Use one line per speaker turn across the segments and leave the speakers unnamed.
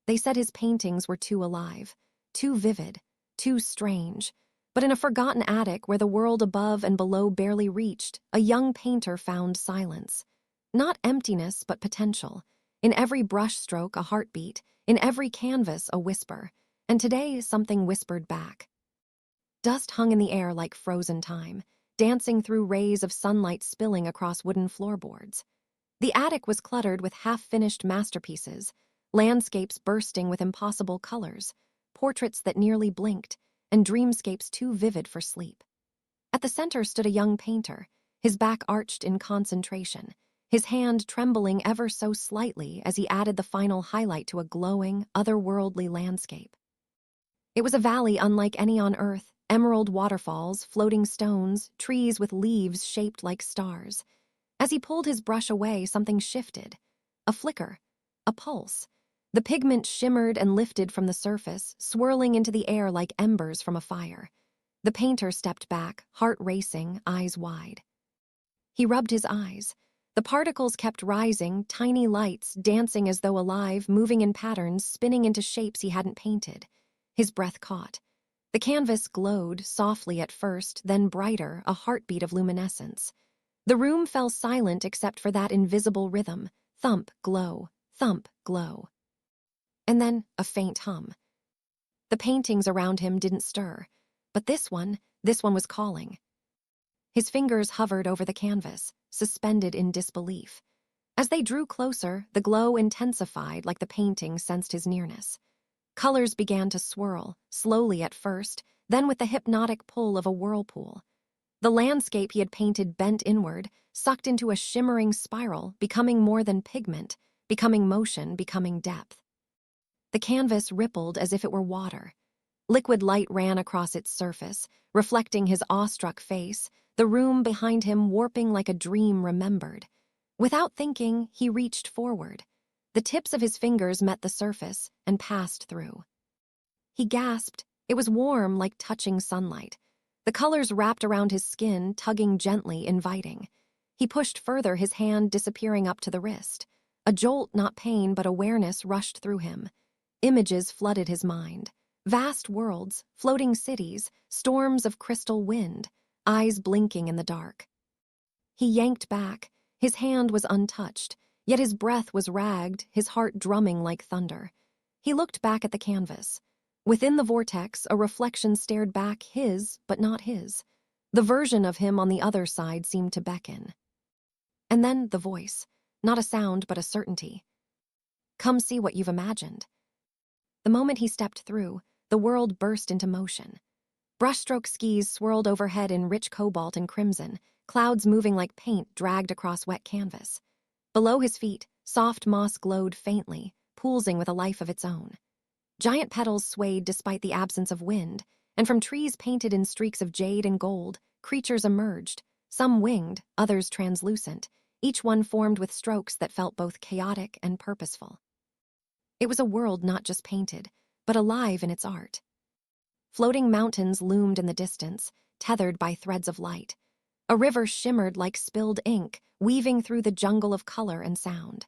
They said his paintings were too alive, too vivid, too strange. But in a forgotten attic where the world above and below barely reached, a young painter found silence. Not emptiness, but potential. In every brushstroke, a heartbeat. In every canvas, a whisper. And today, something whispered back. Dust hung in the air like frozen time, dancing through rays of sunlight spilling across wooden floorboards. The attic was cluttered with half-finished masterpieces, landscapes bursting with impossible colors, portraits that nearly blinked, and dreamscapes too vivid for sleep. At the center stood a young painter, his back arched in concentration, his hand trembling ever so slightly as he added the final highlight to a glowing, otherworldly landscape. It was a valley unlike any on Earth, emerald waterfalls, floating stones, trees with leaves shaped like stars. As he pulled his brush away, something shifted. A flicker, a pulse. The pigment shimmered and lifted from the surface, swirling into the air like embers from a fire. The painter stepped back, heart racing, eyes wide. He rubbed his eyes. The particles kept rising, tiny lights, dancing as though alive, moving in patterns, spinning into shapes he hadn't painted. His breath caught. The canvas glowed, softly at first, then brighter, a heartbeat of luminescence. The room fell silent except for that invisible rhythm. Thump, glow, thump, glow. And then a faint hum. The paintings around him didn't stir, but this one was calling. His fingers hovered over the canvas, suspended in disbelief. As they drew closer, the glow intensified like the painting sensed his nearness. Colors began to swirl, slowly at first, then with the hypnotic pull of a whirlpool. The landscape he had painted bent inward, sucked into a shimmering spiral, becoming more than pigment, becoming motion, becoming depth. The canvas rippled as if it were water. Liquid light ran across its surface, reflecting his awestruck face, the room behind him warping like a dream remembered. Without thinking, he reached forward. The tips of his fingers met the surface and passed through. He gasped. It was warm, like touching sunlight. The colors wrapped around his skin, tugging gently, inviting. He pushed further, his hand disappearing up to the wrist. A jolt, not pain, but awareness rushed through him. Images flooded his mind. Vast worlds, floating cities, storms of crystal wind, eyes blinking in the dark. He yanked back. His hand was untouched, yet his breath was ragged, his heart drumming like thunder. He looked back at the canvas. Within the vortex, a reflection stared back, his, but not his. The version of him on the other side seemed to beckon. And then the voice, not a sound but a certainty. Come see what you've imagined. The moment he stepped through, the world burst into motion. Brushstroke skis swirled overhead in rich cobalt and crimson, clouds moving like paint dragged across wet canvas. Below his feet, soft moss glowed faintly, pulsing with a life of its own. Giant petals swayed despite the absence of wind, and from trees painted in streaks of jade and gold, creatures emerged, some winged, others translucent, each one formed with strokes that felt both chaotic and purposeful. It was a world not just painted, but alive in its art. Floating mountains loomed in the distance, tethered by threads of light. A river shimmered like spilled ink, weaving through the jungle of color and sound.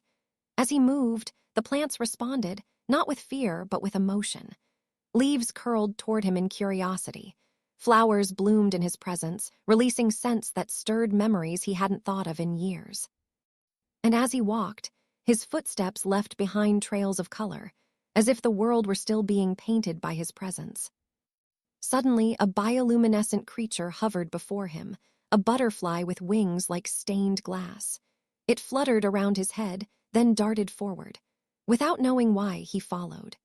As he moved, the plants responded, not with fear, but with emotion. Leaves curled toward him in curiosity. Flowers bloomed in his presence, releasing scents that stirred memories he hadn't thought of in years. And as he walked, his footsteps left behind trails of color, as if the world were still being painted by his presence. Suddenly, a bioluminescent creature hovered before him, a butterfly with wings like stained glass. It fluttered around his head, then darted forward. Without knowing why, he followed.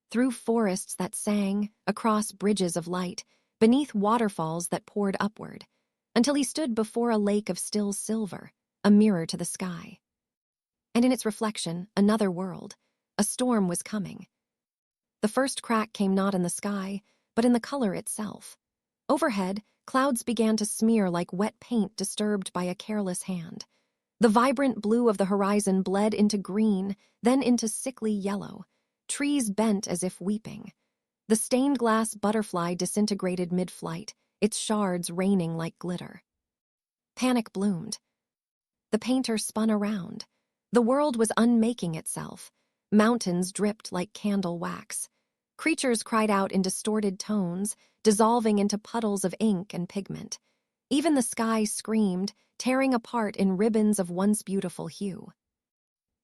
Through forests that sang, across bridges of light, beneath waterfalls that poured upward, until he stood before a lake of still silver, a mirror to the sky. And in its reflection, another world. A storm was coming. The first crack came not in the sky, but in the color itself. Overhead, clouds began to smear like wet paint disturbed by a careless hand. The vibrant blue of the horizon bled into green, then into sickly yellow. Trees bent as if weeping. The stained glass butterfly disintegrated mid-flight, its shards raining like glitter. Panic bloomed. The painter spun around. The world was unmaking itself. Mountains dripped like candle wax. Creatures cried out in distorted tones, dissolving into puddles of ink and pigment. Even the sky screamed, tearing apart in ribbons of once beautiful hue.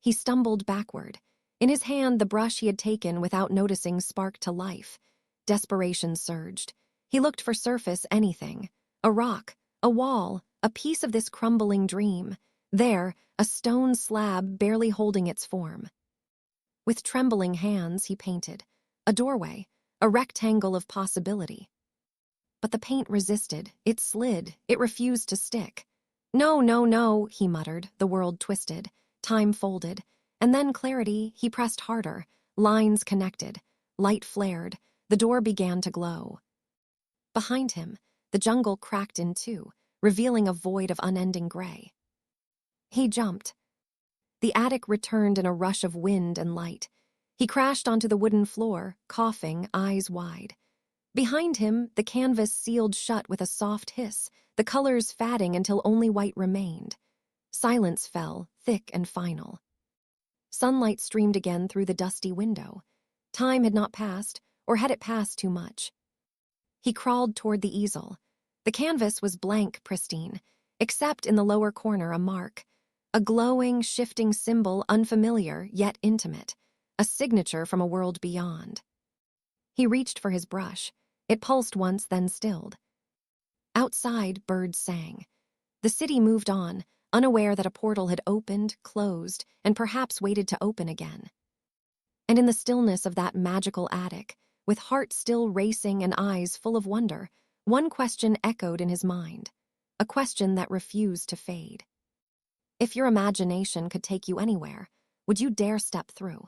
He stumbled backward. In his hand, the brush he had taken without noticing sparked to life. Desperation surged. He looked for surface anything. A rock, a wall, a piece of this crumbling dream. There, a stone slab barely holding its form. With trembling hands, he painted. A doorway, a rectangle of possibility. But the paint resisted. It slid. It refused to stick. No, no, no, he muttered. The world twisted. Time folded. And then clarity, he pressed harder. Lines connected. Light flared. The door began to glow. Behind him, the jungle cracked in two, revealing a void of unending gray. He jumped. The attic returned in a rush of wind and light. He crashed onto the wooden floor, coughing, eyes wide. Behind him, the canvas sealed shut with a soft hiss, the colors fading until only white remained. Silence fell, thick and final. Sunlight streamed again through the dusty window. Time had not passed, or had it passed too much? He crawled toward the easel. The canvas was blank, pristine, except in the lower corner a mark. A glowing, shifting symbol, unfamiliar, yet intimate. A signature from a world beyond. He reached for his brush. It pulsed once, then stilled. Outside, birds sang. The city moved on, unaware that a portal had opened, closed, and perhaps waited to open again. And in the stillness of that magical attic, with heart still racing and eyes full of wonder, one question echoed in his mind. A question that refused to fade. If your imagination could take you anywhere, would you dare step through?